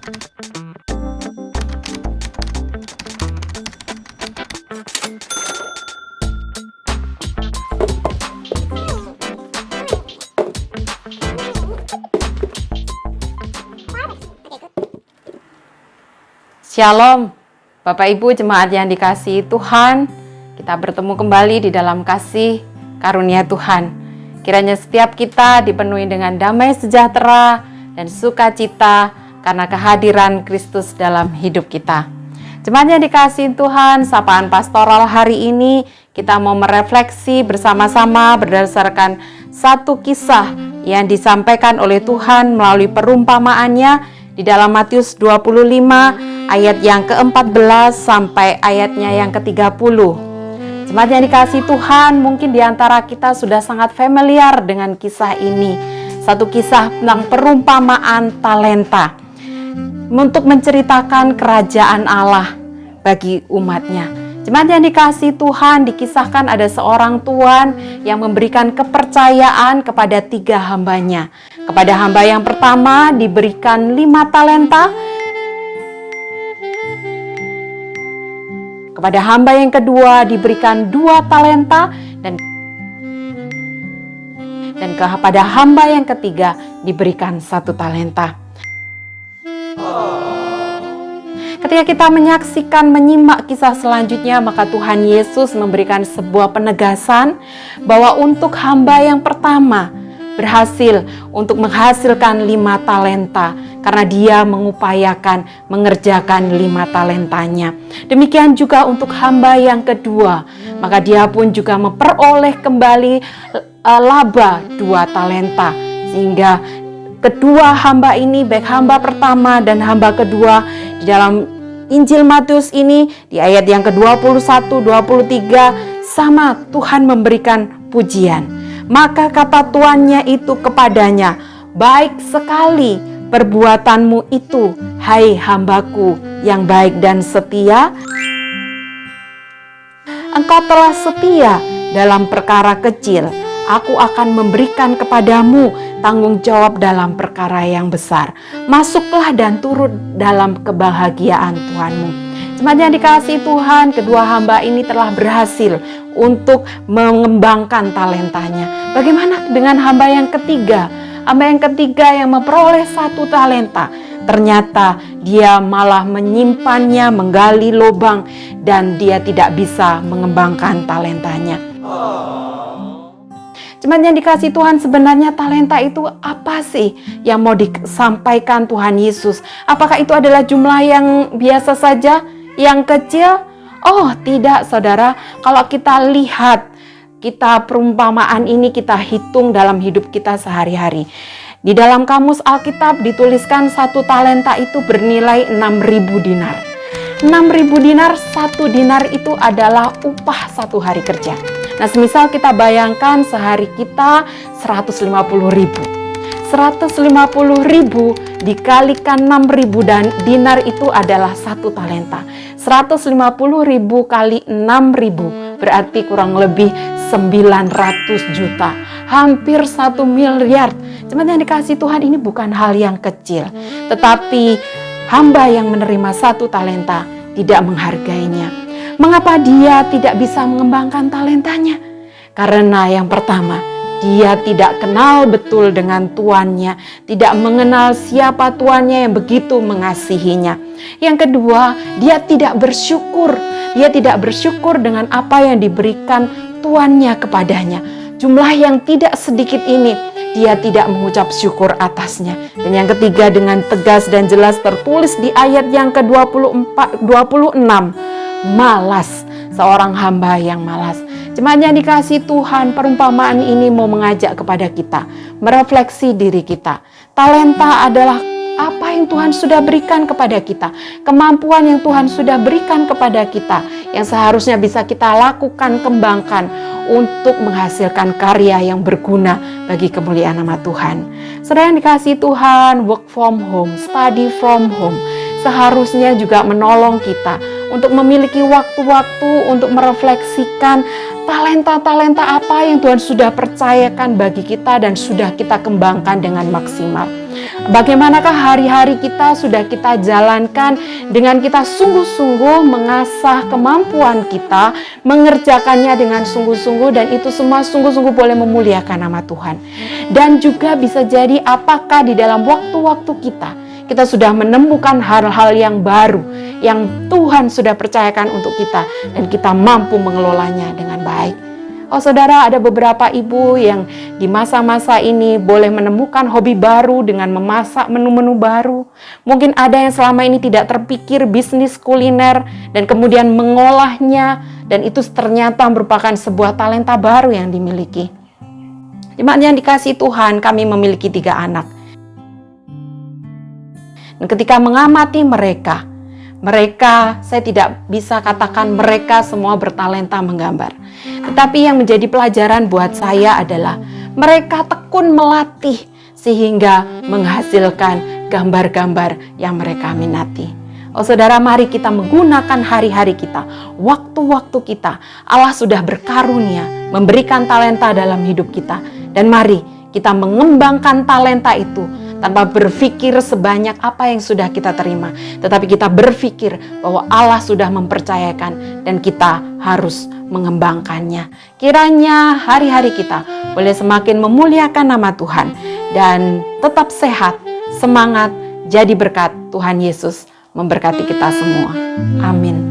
Shalom, Bapak Ibu jemaat yang dikasihi Tuhan, kita bertemu kembali di dalam kasih karunia Tuhan. Kiranya setiap kita dipenuhi dengan damai sejahtera dan sukacita karena kehadiran Kristus dalam hidup kita. Jemaat yang dikasihi Tuhan, sapaan pastoral hari ini kita mau merefleksi bersama-sama berdasarkan satu kisah yang disampaikan oleh Tuhan melalui perumpamaannya di dalam Matius 25 ayat yang ke-14 sampai ayatnya yang ke-30. Jemaat yang dikasihi Tuhan, mungkin di antara kita sudah sangat familiar dengan kisah ini. Satu kisah tentang perumpamaan talenta untuk menceritakan kerajaan Allah bagi umatnya. Jemaat yang dikasihi Tuhan, dikisahkan ada seorang tuan yang memberikan kepercayaan kepada 3 hambanya. Kepada hamba yang pertama diberikan 5 talenta. Kepada hamba yang kedua diberikan 2 talenta. Dan kepada hamba yang ketiga diberikan 1 talenta. Ketika kita menyimak kisah selanjutnya, maka Tuhan Yesus memberikan sebuah penegasan bahwa untuk hamba yang pertama berhasil untuk menghasilkan 5 talenta karena dia mengupayakan mengerjakan 5 talentanya. Demikian juga untuk hamba yang kedua, maka dia pun juga memperoleh kembali laba 2 talenta. Sehingga kedua hamba ini, baik hamba pertama dan hamba kedua, di dalam Injil Matius ini di ayat yang ke-21, 23 sama Tuhan memberikan pujian. Maka kata tuannya itu kepadanya, "Baik sekali perbuatanmu itu, hai hambaku yang baik dan setia. Engkau telah setia dalam perkara kecil, aku akan memberikan kepadamu tanggung jawab dalam perkara yang besar. Masuklah dan turut dalam kebahagiaan Tuhanmu." Jemaat yang dikasihi Tuhan, kedua hamba ini telah berhasil untuk mengembangkan talentanya. Bagaimana dengan hamba yang ketiga? Hamba yang ketiga yang memperoleh 1 talenta. Ternyata dia malah menyimpannya, menggali lubang, dan dia tidak bisa mengembangkan talentanya. Jemaat yang dikasihi Tuhan, sebenarnya talenta itu apa sih yang mau disampaikan Tuhan Yesus? Apakah itu adalah jumlah yang biasa saja, yang kecil? Oh tidak saudara, kalau kita lihat, kita perumpamaan ini kita hitung dalam hidup kita sehari-hari. Di dalam kamus Alkitab dituliskan 1 talenta itu bernilai 6.000 dinar. 6.000 dinar, 1 dinar itu adalah upah 1 hari kerja. Nah, semisal kita bayangkan sehari kita 150.000. 150.000 dikalikan 6.000 dan dinar itu adalah 1 talenta. 150.000 kali 6.000 berarti kurang lebih 900 juta. Hampir 1 miliar. Jemaat yang dikasihi Tuhan, ini bukan hal yang kecil. Tetapi hamba yang menerima 1 talenta tidak menghargainya. Mengapa dia tidak bisa mengembangkan talentanya? Karena yang pertama, dia tidak kenal betul dengan tuannya, tidak mengenal siapa tuannya yang begitu mengasihinya. Yang kedua, dia tidak bersyukur. Dia tidak bersyukur dengan apa yang diberikan tuannya kepadanya. Jumlah yang tidak sedikit ini, dia tidak mengucap syukur atasnya. Dan yang ketiga, dengan tegas dan jelas tertulis di ayat yang ke-26, malas, seorang hamba yang malas. Jemaat yang dikasihi Tuhan, perumpamaan ini mau mengajak kepada kita merefleksi diri kita. Talenta adalah apa yang Tuhan sudah berikan kepada kita, kemampuan yang Tuhan sudah berikan kepada kita, yang seharusnya bisa kita lakukan, kembangkan untuk menghasilkan karya yang berguna bagi kemuliaan nama Tuhan. Saudara yang dikasihi Tuhan, work from home, study from home, seharusnya juga menolong kita untuk memiliki waktu-waktu untuk merefleksikan talenta-talenta apa yang Tuhan sudah percayakan bagi kita dan sudah kita kembangkan dengan maksimal. Bagaimanakah hari-hari kita sudah kita jalankan dengan kita sungguh-sungguh mengasah kemampuan kita, mengerjakannya dengan sungguh-sungguh, dan itu semua sungguh-sungguh boleh memuliakan nama Tuhan. Dan juga bisa jadi apakah di dalam waktu-waktu kita sudah menemukan hal-hal yang baru yang Tuhan sudah percayakan untuk kita dan kita mampu mengelolanya dengan baik. Oh saudara, ada beberapa ibu yang di masa-masa ini boleh menemukan hobi baru dengan memasak menu-menu baru. Mungkin ada yang selama ini tidak terpikir bisnis kuliner dan kemudian mengolahnya, dan itu ternyata merupakan sebuah talenta baru yang dimiliki. Jemaat yang dikasihi Tuhan, kami memiliki 3 anak. Dan ketika mengamati mereka, saya tidak bisa katakan mereka semua bertalenta menggambar. Tetapi yang menjadi pelajaran buat saya adalah mereka tekun melatih sehingga menghasilkan gambar-gambar yang mereka minati. Oh saudara, mari kita menggunakan hari-hari kita, waktu-waktu kita. Allah sudah berkarunia, memberikan talenta dalam hidup kita. Dan mari kita mengembangkan talenta itu tanpa berpikir sebanyak apa yang sudah kita terima. Tetapi kita berpikir bahwa Allah sudah mempercayakan dan kita harus mengembangkannya. Kiranya hari-hari kita boleh semakin memuliakan nama Tuhan dan tetap sehat, semangat, jadi berkat. Tuhan Yesus memberkati kita semua. Amin.